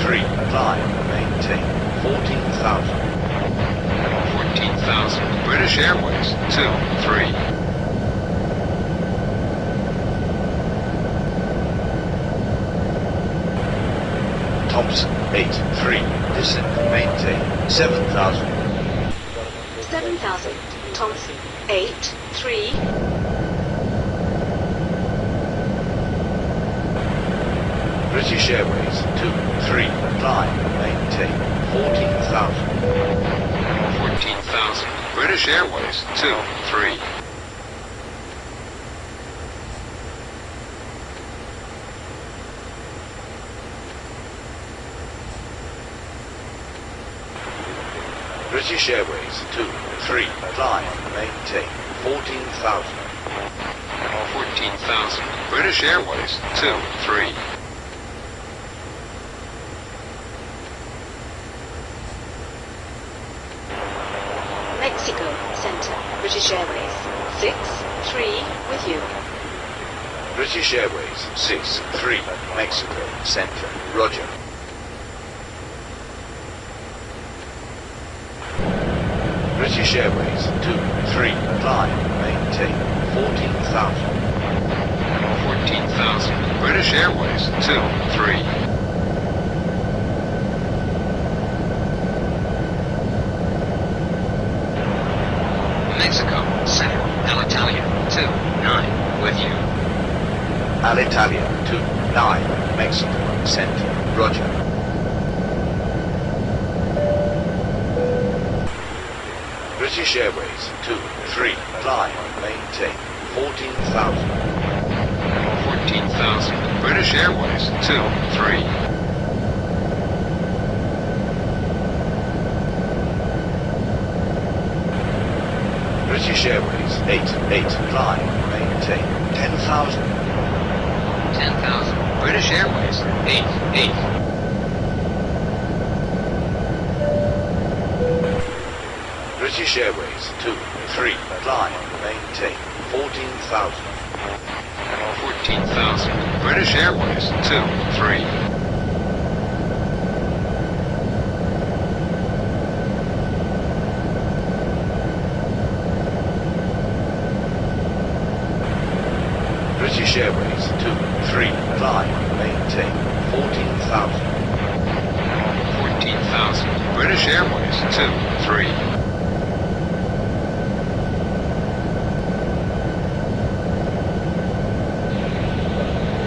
3, climb, maintain, 14,000. 14,000. British Airways 2, 3. Thompson 8, 3, descent, maintain, 7,000. 7,000. Thompson, 8, 3. British Airways 2, 3, climb, maintain, 14,000. 14,000. British Airways 2, 3. British Airways 2, 3, climb, maintain, 14,000. 14,000. British Airways 2, 3. Mexico, Center, British Airways, 6, 3, with you. British Airways 6, 3, Mexico, center, roger. British Airways 2, 3, climb, maintain, 14,000. 14,000. British Airways 2, 3. Mexico, center, Alitalia 2, 9, with you. Alitalia 2, 9, Mexico, center, roger. British Airways 2, 3, climb, maintain, 14,000. 14,000. British Airways 2, 3. British Airways 8, 8, climb, maintain, 10,000. 10,000. British Airways 8, 8. British Airways 2, 3, climb, maintain, 14,000. 14,000. British Airways 2, 3. British Airways 2, 3, climb, maintain, 14,000. 14,000. British Airways 2, 3.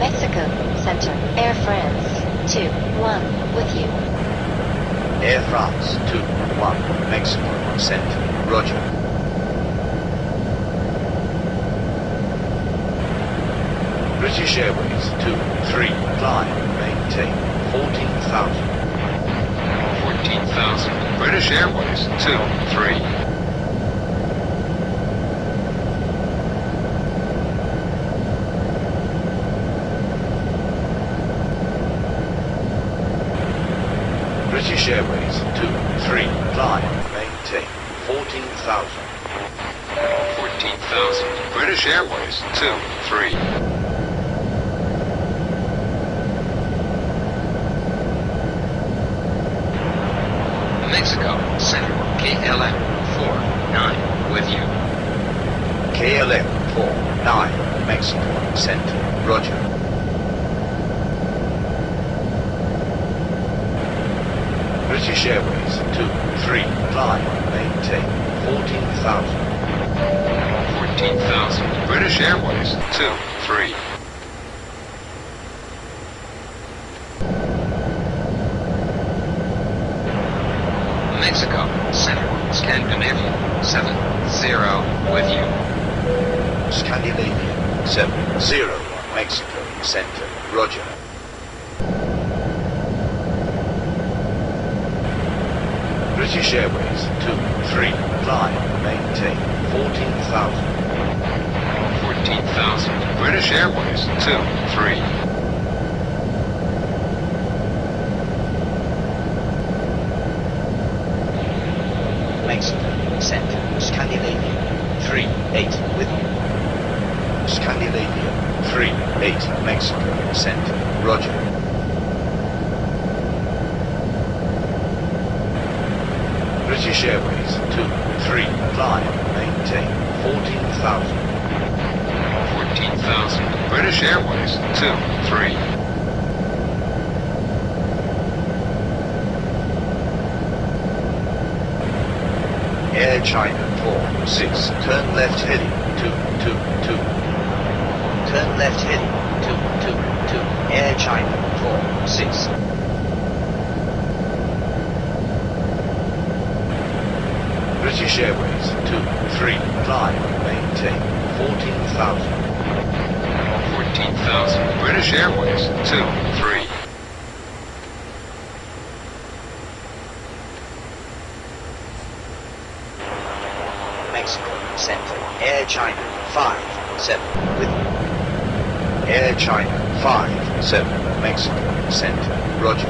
Mexico, Center, Air France, 2, 1, with you. Air France 2, 1, Mexico, center, roger. British Airways 2, 3, climb, maintain, 14,000. 14,000. British Airways 23. British Airways 23. Climb, maintain 14,000. 14,000. British Airways 23. Mexico Center, KLM 49, with you. KLM 49, Mexico Center, roger. British Airways 23, climb, maintain 14,000. 14,000. British Airways 23. Mexico Center, Scandinavia 70, with you. Scandinavia 70, Mexico Center, roger. British Airways 23, climb, maintain 14,000. 14,000. British Airways 23. Mexico Center, Scandinavia 38, with you. Scandinavia 38, Mexico Center, roger. British Airways 23, climb, maintain 14,000. 14,000. British Airways 23. Air China 46, turn left heading 222. Turn left heading 222. Air China 46. British Airways 23, climb, maintain 14,000. 14,000. British Airways 23. Mexico Center, Air China 57, with you. Air China 57, Mexico Center, roger.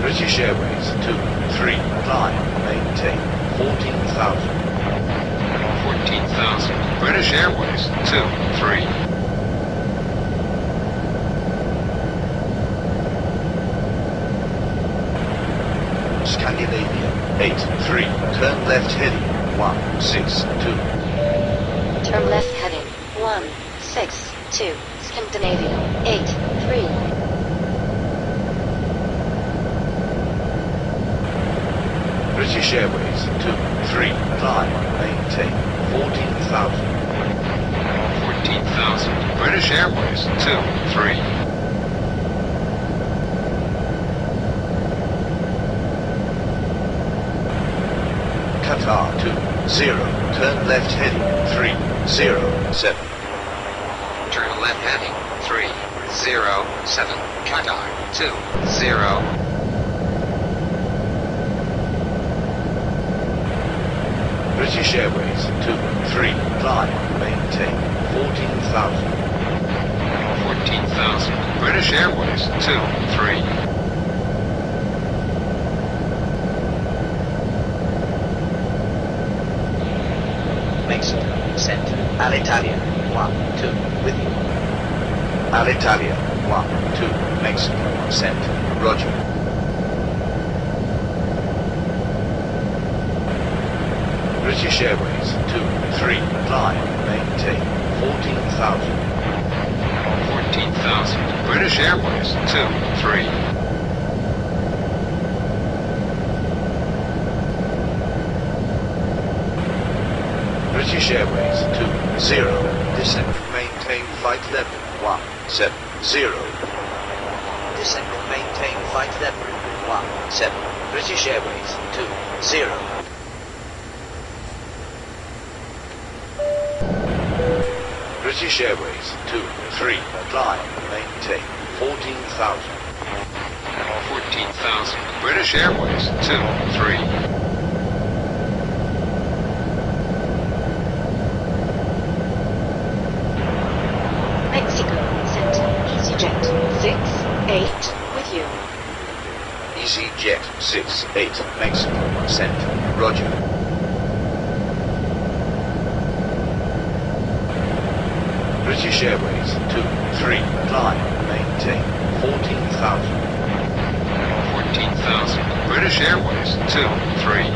British Airways 23, climb, maintain 14,000. 14,000. British Airways 23. Scandinavia 83, turn left heading 162. Turn left heading 162. Scandinavia 83. British Airways 23, climb, maintain 14,000. 14,000. British Airways 23. Qatar 20, turn left heading 307. Turn left heading 307. Qatar 20. British Airways 23, climb, maintain 14,000. 14,000. British Airways 23. Mexico Center, Alitalia 12, with you. Alitalia 12, Mexico Center, roger. British Airways 23, climb, maintain 14,000. 14,000. British Airways 23. British Airways 20, descend, maintain flight level 170. Descend and maintain flight level 17. British Airways 20. British Airways 23, climb, maintain 14,000. 14,000. British Airways 23. Mexico Center, EasyJet 68 with you. EasyJet 68, Mexico Center. Roger. British Airways 23, climb, maintain 14,000. 14,000. British Airways 23.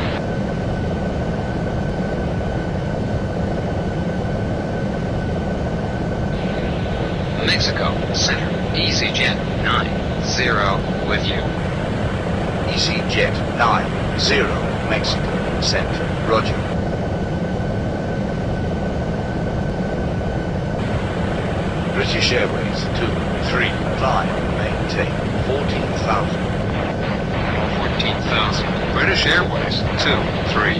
Mexico Center, EasyJet 90 with you. EasyJet 90, Mexico Center. Roger. British Airways 23, climb, maintain 14,000. 14,000. British Airways 23.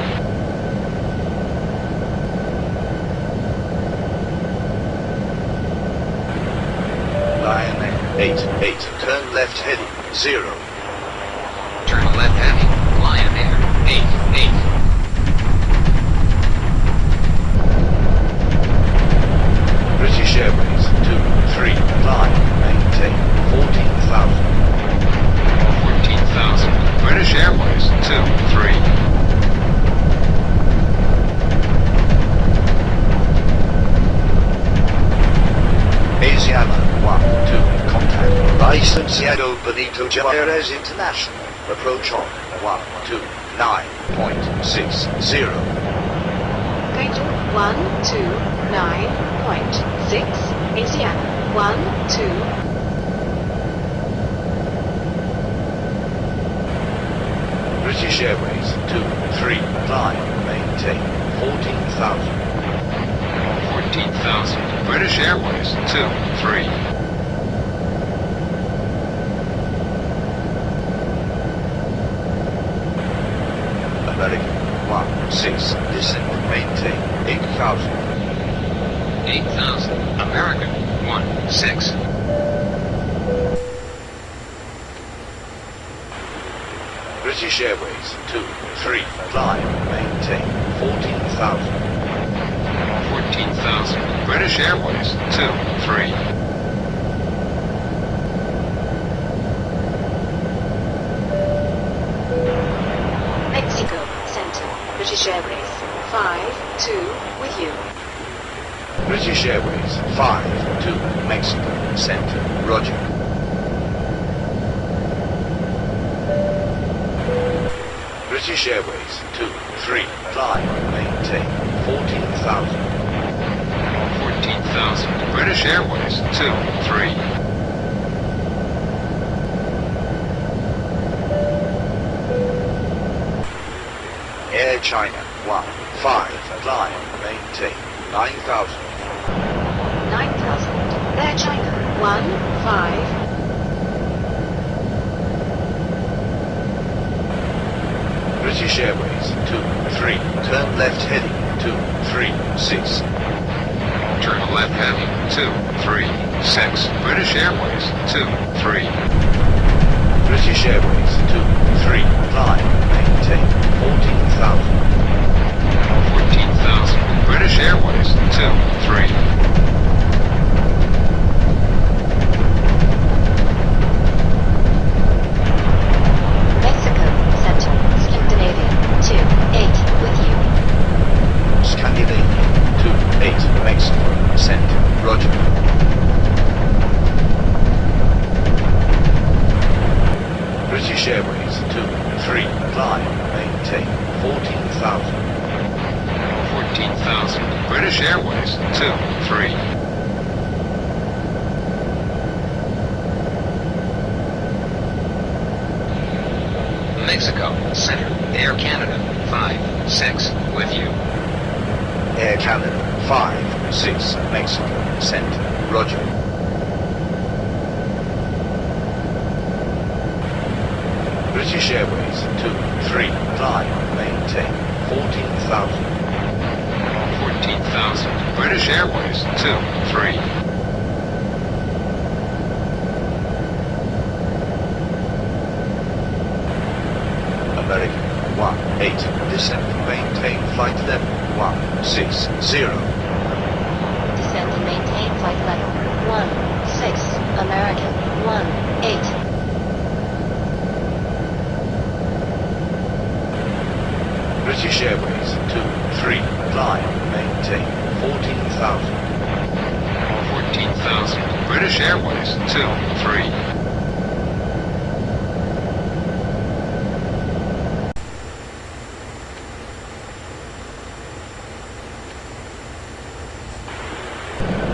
Lion Air 88, turn left heading 0. Turn left heading. Lion Air 88. British Airways 23, climb, maintain 14,000. 14,000. British Airways 23. Asiana 12, contact Licenciado Benito Juarez International. Approach on 129.60. Going to 129.6, Asiana 12. British Airways 23, climb, maintain 14,000. 14,000. British Airways 23. American 16, descend, maintain 8,000. 8,000. American 16. British Airways 23, climb, maintain 14,000. 14,000. British Airways 23. Mexico Center, British Airways 52 with you. British Airways 52, Mexico Center. Roger. British Airways 23, climb, maintain 14,000. 14,000. British Airways 23. Air China 15, climb, maintain 9,000. 9,000. Air China 15. British Airways 23, turn left heading 236. Turn left heading 236. British Airways 23. British Airways 23, climb, maintain 14,000. 14,000. British Airways 23. Mexico Center, Scandinavia 28 with you. Scandinavia 28, Mexico Center. Roger. British Airways 23, climb, maintain 14,000. 14,000. British Airways 23. Mexico Center, Air Canada 56 with you. Air Canada 56, Mexico Center. Roger. British Airways 23, climb, maintain 14,000. 14,000. British Airways 23. American 18. Descend and maintain flight level 160. Descend and maintain flight level 16, American 18. British Airways 23. Climb, maintain 14,000. 14,000. British Airways 23.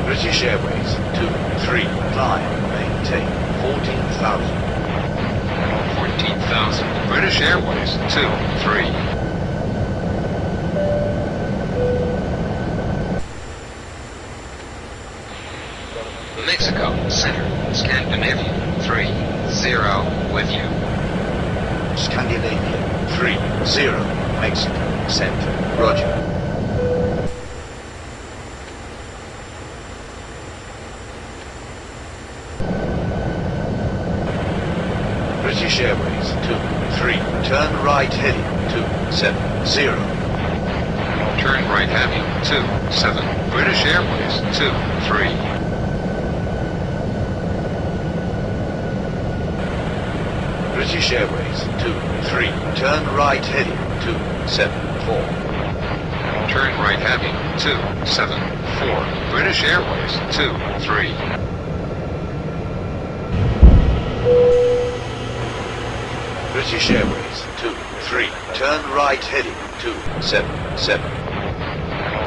British Airways 23. Climb, maintain 14,000. 14,000. British Airways 23. Mexico Center, Scandinavian 30 with you. Scandinavia 30. Mexico Center. Roger. British Airways 23. Turn right heading 270. Turn right heading 27. British Airways 23. British Airways 23. Turn right heading 274. Turn right heading 274. British Airways 23. British Airways 23. Turn right heading 277.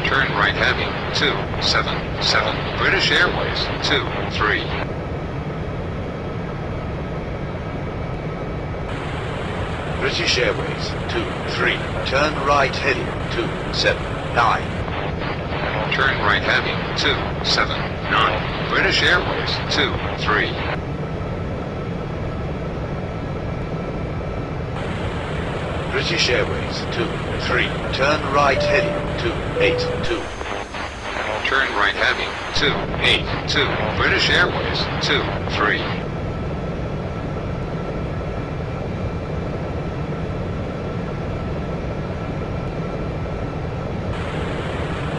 Turn right heading 277. British Airways 23. British Airways 23. Turn right heading 279. Turn right heading 279. British Airways 23. British Airways 23. Turn right heading 282. Turn right heading 282. British Airways 23.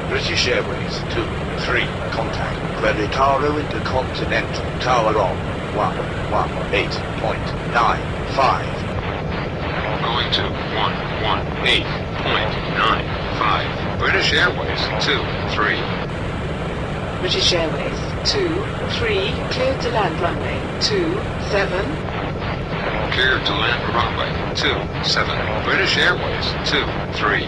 British Airways 23. Contact Querètaro Intercontinental Tower on 118.95. Going to 118.95. British Airways 23. British Airways 23, cleared to land runway 27. Cleared to land runway 27. British Airways 23.